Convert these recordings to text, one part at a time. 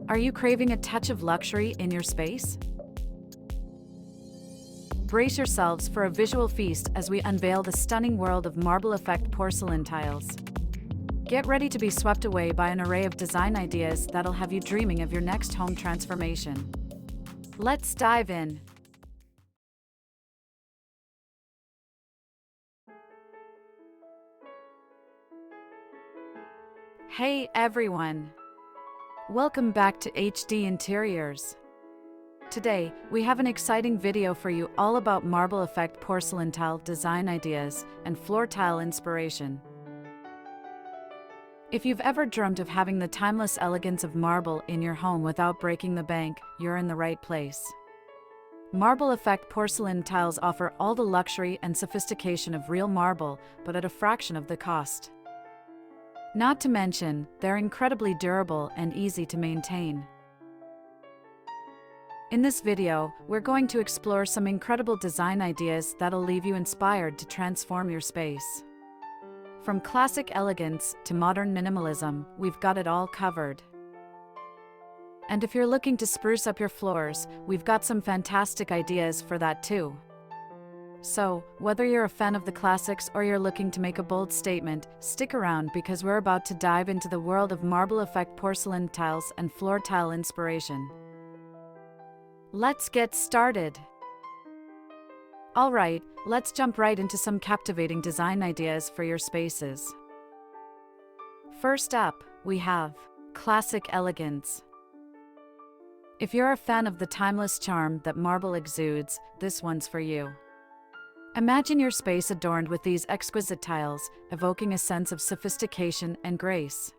Are you craving a touch of luxury in your space? Brace yourselves for a visual feast as we unveil the stunning world of marble effect porcelain tiles. Get ready to be swept away by an array of design ideas that'll have you dreaming of your next home transformation. Let's dive in. Hey everyone! Welcome back to HD Interiors. Today, we have an exciting video for you all about marble effect porcelain tile design ideas and floor tile inspiration. If you've ever dreamt of having the timeless elegance of marble in your home without breaking the bank, you're in the right place. Marble effect porcelain tiles offer all the luxury and sophistication of real marble, but at a fraction of the cost. Not to mention, they're incredibly durable and easy to maintain. In this video, we're going to explore some incredible design ideas that'll leave you inspired to transform your space. From classic elegance to modern minimalism, we've got it all covered. And if you're looking to spruce up your floors, we've got some fantastic ideas for that too. So, whether you're a fan of the classics or you're looking to make a bold statement, stick around because we're about to dive into the world of marble effect porcelain tiles and floor tile inspiration. Let's get started! Alright, let's jump right into some captivating design ideas for your spaces. First up, we have classic elegance. If you're a fan of the timeless charm that marble exudes, this one's for you. Imagine your space adorned with these exquisite tiles, evoking a sense of sophistication and grace.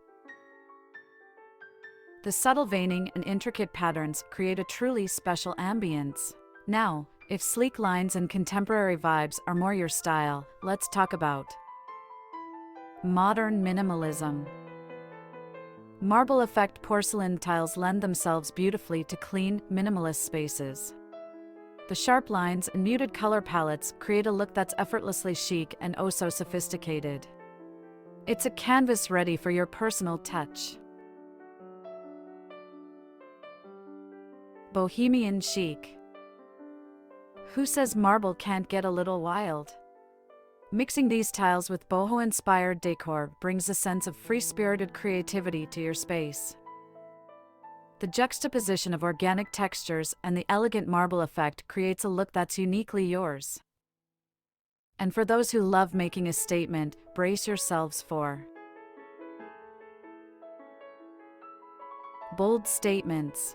The subtle veining and intricate patterns create a truly special ambience. Now, if sleek lines and contemporary vibes are more your style, let's talk about modern minimalism. Marble effect porcelain tiles lend themselves beautifully to clean, minimalist spaces. The sharp lines and muted color palettes create a look that's effortlessly chic and oh so sophisticated. It's a canvas ready for your personal touch. Bohemian chic. Who says marble can't get a little wild? Mixing these tiles with boho-inspired decor brings a sense of free-spirited creativity to your space. The juxtaposition of organic textures and the elegant marble effect creates a look that's uniquely yours. And for those who love making a statement, brace yourselves for bold statements.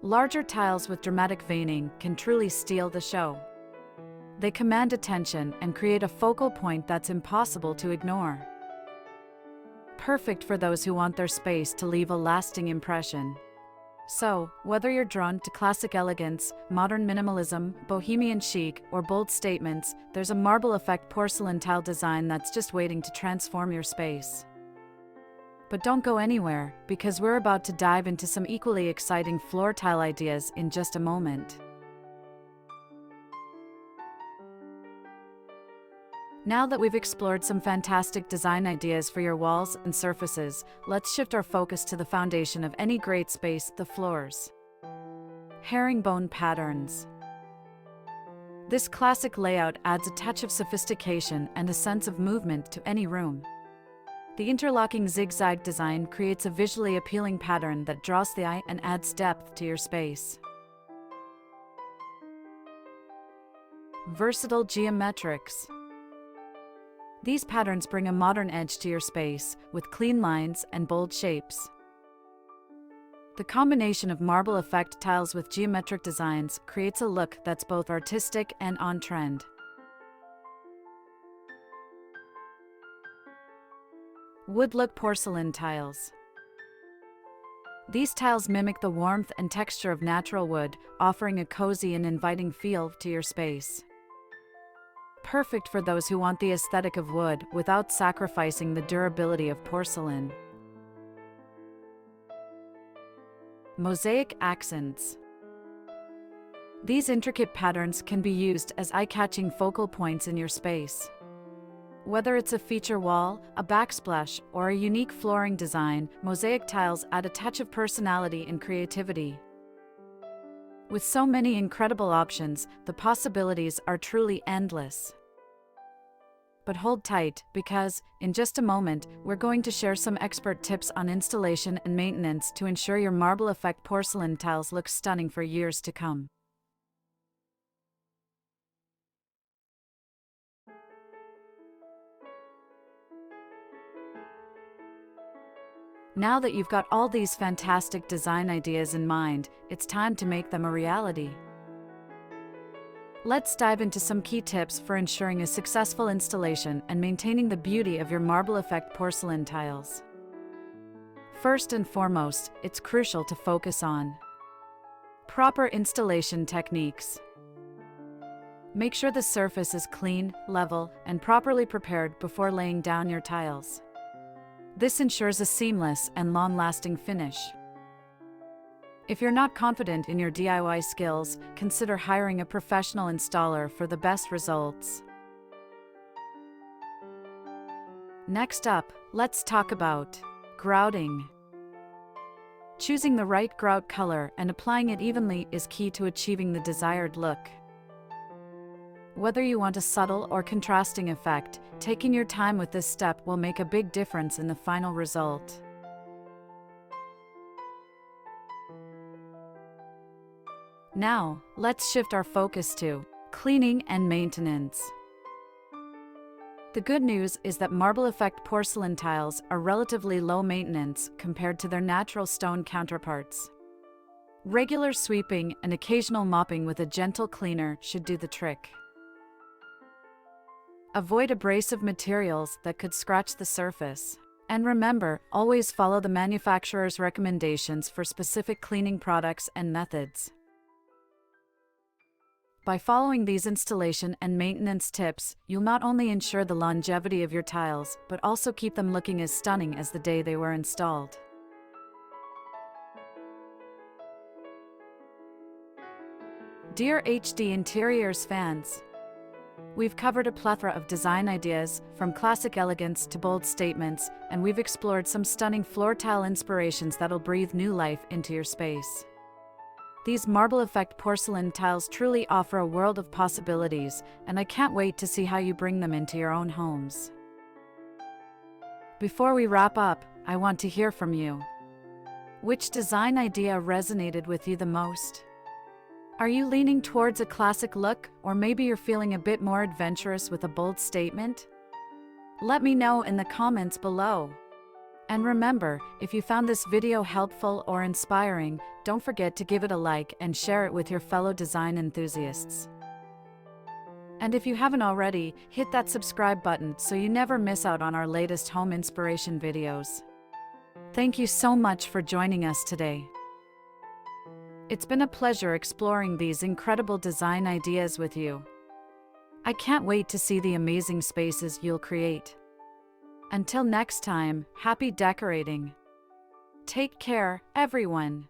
Larger tiles with dramatic veining can truly steal the show. They command attention and create a focal point that's impossible to ignore. Perfect for those who want their space to leave a lasting impression. So, whether you're drawn to classic elegance, modern minimalism, bohemian chic, or bold statements, there's a marble effect porcelain tile design that's just waiting to transform your space. But don't go anywhere, because we're about to dive into some equally exciting floor tile ideas in just a moment. Now that we've explored some fantastic design ideas for your walls and surfaces, let's shift our focus to the foundation of any great space, the floors. Herringbone patterns. This classic layout adds a touch of sophistication and a sense of movement to any room. The interlocking zigzag design creates a visually appealing pattern that draws the eye and adds depth to your space. Versatile geometrics. These patterns bring a modern edge to your space, with clean lines and bold shapes. The combination of marble effect tiles with geometric designs creates a look that's both artistic and on-trend. Wood-look porcelain tiles. These tiles mimic the warmth and texture of natural wood, offering a cozy and inviting feel to your space. Perfect for those who want the aesthetic of wood without sacrificing the durability of porcelain. Mosaic accents. These intricate patterns can be used as eye-catching focal points in your space. Whether it's a feature wall, a backsplash, or a unique flooring design, mosaic tiles add a touch of personality and creativity. With so many incredible options, the possibilities are truly endless. But hold tight, because, in just a moment, we're going to share some expert tips on installation and maintenance to ensure your marble effect porcelain tiles look stunning for years to come. Now that you've got all these fantastic design ideas in mind, it's time to make them a reality. Let's dive into some key tips for ensuring a successful installation and maintaining the beauty of your marble effect porcelain tiles. First and foremost, it's crucial to focus on proper installation techniques. Make sure the surface is clean, level, and properly prepared before laying down your tiles. This ensures a seamless and long-lasting finish. If you're not confident in your DIY skills, consider hiring a professional installer for the best results. Next up, let's talk about grouting. Choosing the right grout color and applying it evenly is key to achieving the desired look. Whether you want a subtle or contrasting effect, taking your time with this step will make a big difference in the final result. Now, let's shift our focus to cleaning and maintenance. The good news is that marble effect porcelain tiles are relatively low maintenance compared to their natural stone counterparts. Regular sweeping and occasional mopping with a gentle cleaner should do the trick. Avoid abrasive materials that could scratch the surface. And remember, always follow the manufacturer's recommendations for specific cleaning products and methods. By following these installation and maintenance tips, you'll not only ensure the longevity of your tiles, but also keep them looking as stunning as the day they were installed. Dear HD Interiors fans, we've covered a plethora of design ideas, from classic elegance to bold statements, and we've explored some stunning floor tile inspirations that'll breathe new life into your space. These marble effect porcelain tiles truly offer a world of possibilities, and I can't wait to see how you bring them into your own homes. Before we wrap up, I want to hear from you. Which design idea resonated with you the most? Are you leaning towards a classic look, or maybe you're feeling a bit more adventurous with a bold statement? Let me know in the comments below. And remember, if you found this video helpful or inspiring, don't forget to give it a like and share it with your fellow design enthusiasts. And if you haven't already, hit that subscribe button so you never miss out on our latest home inspiration videos. Thank you so much for joining us today. It's been a pleasure exploring these incredible design ideas with you. I can't wait to see the amazing spaces you'll create. Until next time, happy decorating. Take care, everyone.